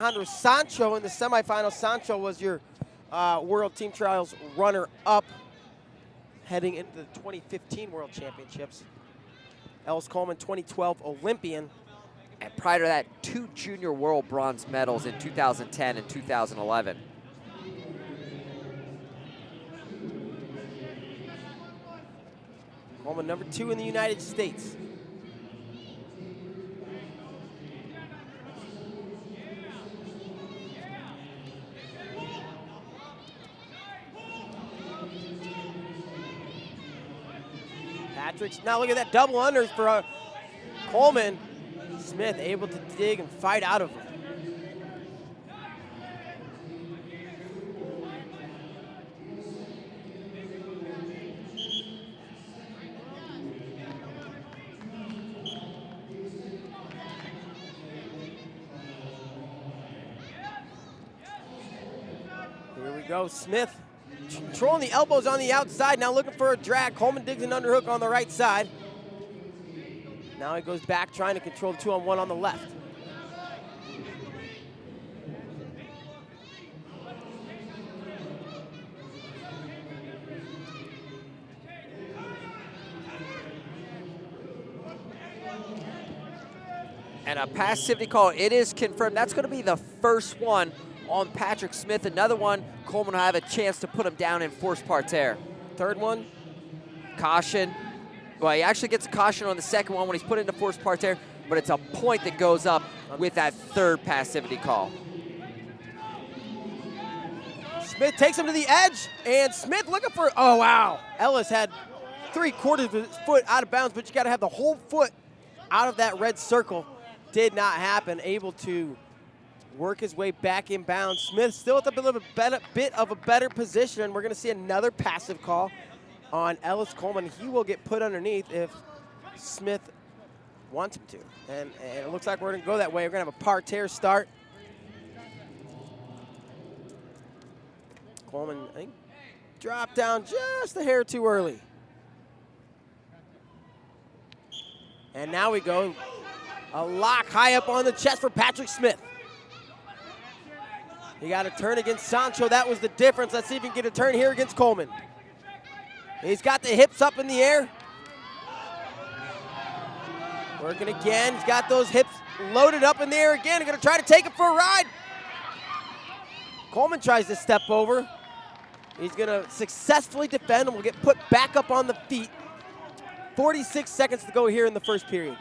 Alejandro Sancho in the semifinals. Sancho was your World Team Trials runner-up heading into the 2015 World Championships. Ellis Coleman, 2012 Olympian. And prior to that, 2 junior world bronze medals in 2010 and 2011. Coleman, number 2 in the United States. Patrick's, now look at that double unders for Coleman. Smith able to dig and fight out of it. Here we go, Smith controlling the elbows on the outside, now looking for a drag. Coleman digs an underhook on the right side. Now he goes back trying to control the 2-on-1 on the left. And a passivity call, it is confirmed. That's going to be the first one on Patrick Smith. Another one, Coleman will have a chance to put him down in forced parterre. Third one. Caution. Well, he actually gets a caution on the second one when he's put into forced parterre, but it's a point that goes up with that third passivity call. Smith takes him to the edge, and Smith looking for, oh wow. Ellis had 3/4 of his foot out of bounds, but you gotta have the whole foot out of that red circle. Did not happen, able to work his way back in bounds. Smith still at a bit of a better position, and we're gonna see another passive call on Ellis Coleman. He will get put underneath if Smith wants him to. And it looks like we're gonna go that way. We're gonna have a parterre start. Coleman, I think, dropped down just a hair too early. And now we go, a lock high up on the chest for Patrick Smith. He got a turn against Sancho, that was the difference. Let's see if he can get a turn here against Coleman. He's got the hips up in the air. Working again, he's got those hips loaded up in the air again. He's gonna try to take him for a ride. Coleman tries to step over. He's gonna successfully defend and will get put back up on the feet. 46 seconds to go here in the first period.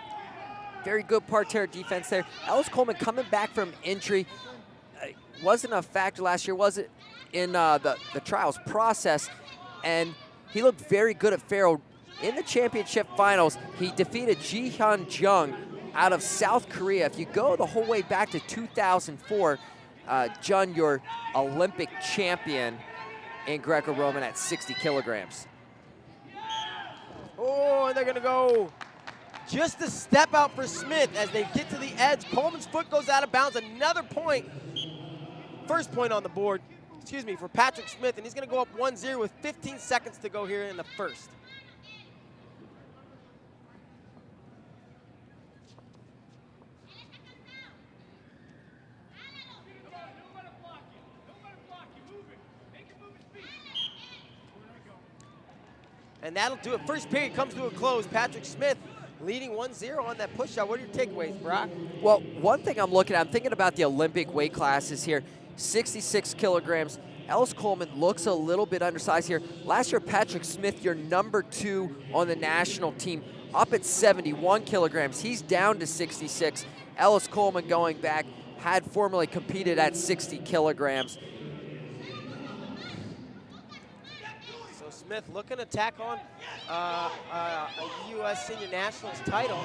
Very good parterre defense there. Ellis Coleman coming back from injury. Wasn't a factor last year, was it, in the trials process, and he looked very good at Faro. In the championship finals, he defeated Ji-hyun Jung out of South Korea. If you go the whole way back to 2004, Jun, your Olympic champion in Greco-Roman at 60 kilograms. Oh, and they're gonna go just a step out for Smith as they get to the edge. Coleman's foot goes out of bounds, another point. First point on the board, for Patrick Smith, and he's gonna go up 1-0 with 15 seconds to go here in the first. And that'll do it. First period comes to a close. Patrick Smith leading 1-0 on that push shot. What are your takeaways, Brock? Well, one thing I'm thinking about the Olympic weight classes here. 66 kilograms. Ellis Coleman looks a little bit undersized here. Last year, Patrick Smith, your number 2 on the national team, up at 71 kilograms. He's down to 66. Ellis Coleman going back, had formerly competed at 60 kilograms. Smith looking to tack on a U.S. Senior Nationals title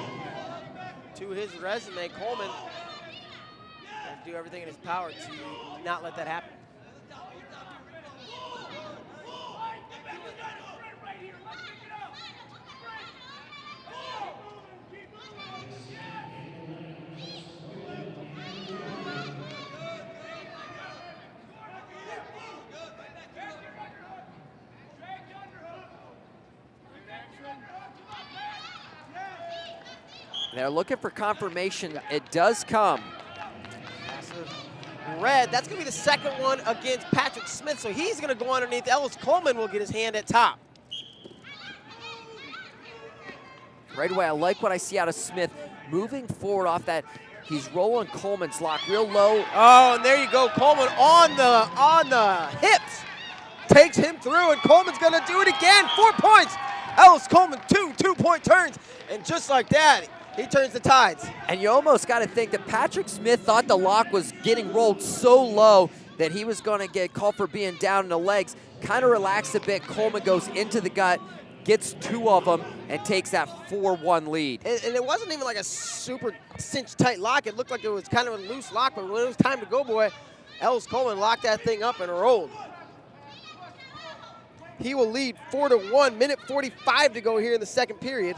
to his resume. Coleman will do everything in his power to not let that happen. They're looking for confirmation. It does come. red. That's going to be the second one against Patrick Smith, so he's going to go underneath. Ellis Coleman will get his hand at top. Right away, I like what I see out of Smith. Moving forward off that, he's rolling Coleman's lock real low. Oh, and there you go. Coleman on the hips. Takes him through, and Coleman's going to do it again. 4 points. Ellis Coleman, two-point turns. And just like that, he turns the tides. And you almost got to think that Patrick Smith thought the lock was getting rolled so low that he was going to get called for being down in the legs. Kind of relaxed a bit. Coleman goes into the gut, gets 2 of them, and takes that 4-1 lead. And it wasn't even like a super cinched tight lock. It looked like it was kind of a loose lock, but when it was time to go, boy, Ellis Coleman locked that thing up and rolled. He will lead 4-1, minute 45 to go here in the second period.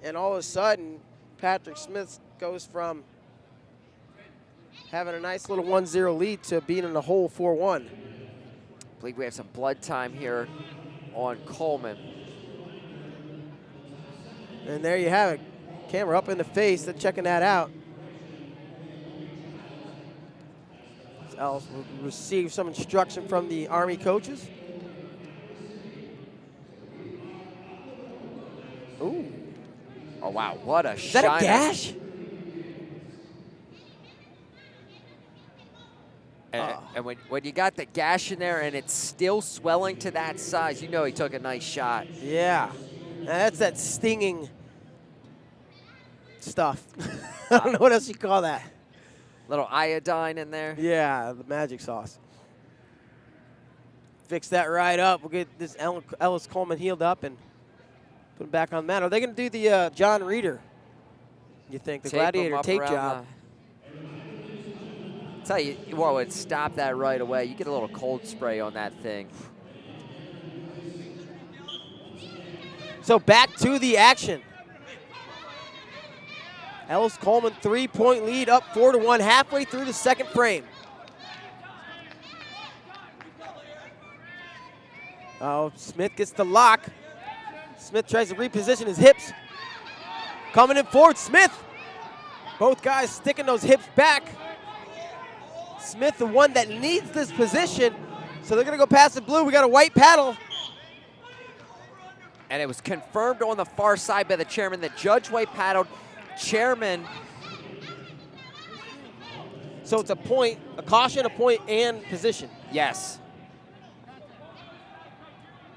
And all of a sudden, Patrick Smith goes from having a nice little 1-0 lead to being in the hole 4-1. I believe we have some blood time here on Coleman. And there you have it. Camera up in the face. They're checking that out. Ellis will receive some instruction from the Army coaches. Ooh. Oh, wow, what a Is that shiner. a gash? And when you got the gash in there and it's still swelling to that size, you know he took a nice shot. Yeah. That's that stinging stuff. I don't know what else you call that. Little iodine in there. Yeah, the magic sauce. Fix that right up. We'll get this Ellis Coleman healed up and put him back on the mat. Are they going to do the John Reeder, you think, the Gladiator tape job? Tell you what would stop that right away. You get a little cold spray on that thing. So back to the action. Ellis Coleman, 3-point lead, up 4-1, halfway through the second frame. Oh, Smith gets the lock. Smith tries to reposition his hips. Coming in forward, Smith. Both guys sticking those hips back. Smith, the one that needs this position. So they're going to go past the blue. We got a white paddle. And it was confirmed on the far side by the chairman that Judge White paddled. Chairman. So it's a point, a caution, a point, and position. Yes.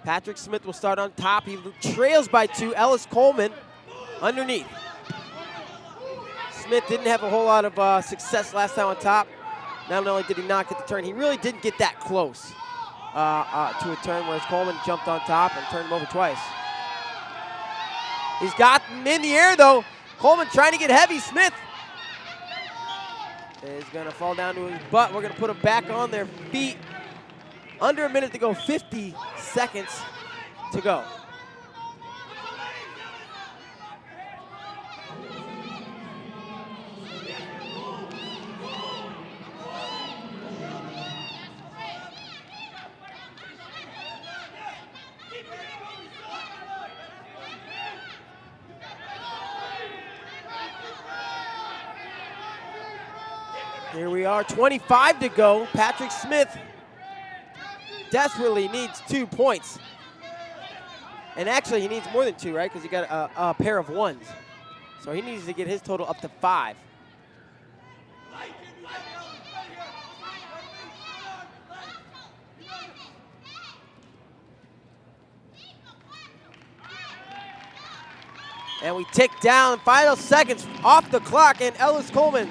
Patrick Smith will start on top. He trails by 2. Ellis Coleman underneath. Smith didn't have a whole lot of success last time on top. Not only did he not get the turn, he really didn't get that close to a turn, whereas Coleman jumped on top and turned him over twice. He's got him in the air, though. Coleman trying to get heavy. Smith is going to fall down to his butt. We're going to put him back on their feet. Under a minute to go, 50 seconds to go. Here we are, 25 to go. Patrick Smith desperately needs 2 points. And actually, he needs more than 2, right? Because he got a pair of 1s. So he needs to get his total up to 5. And we tick down, final seconds off the clock, and Ellis Coleman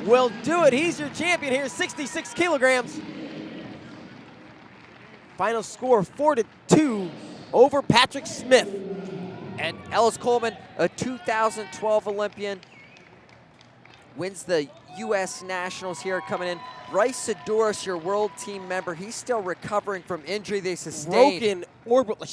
will do it. He's your champion here, 66 kilograms. Final score, 4-2 over Patrick Smith. And Ellis Coleman, a 2012 Olympian, wins the U.S. Nationals here coming in. Bryce Sedoris, your world team member, he's still recovering from injury they sustained. Broken orbital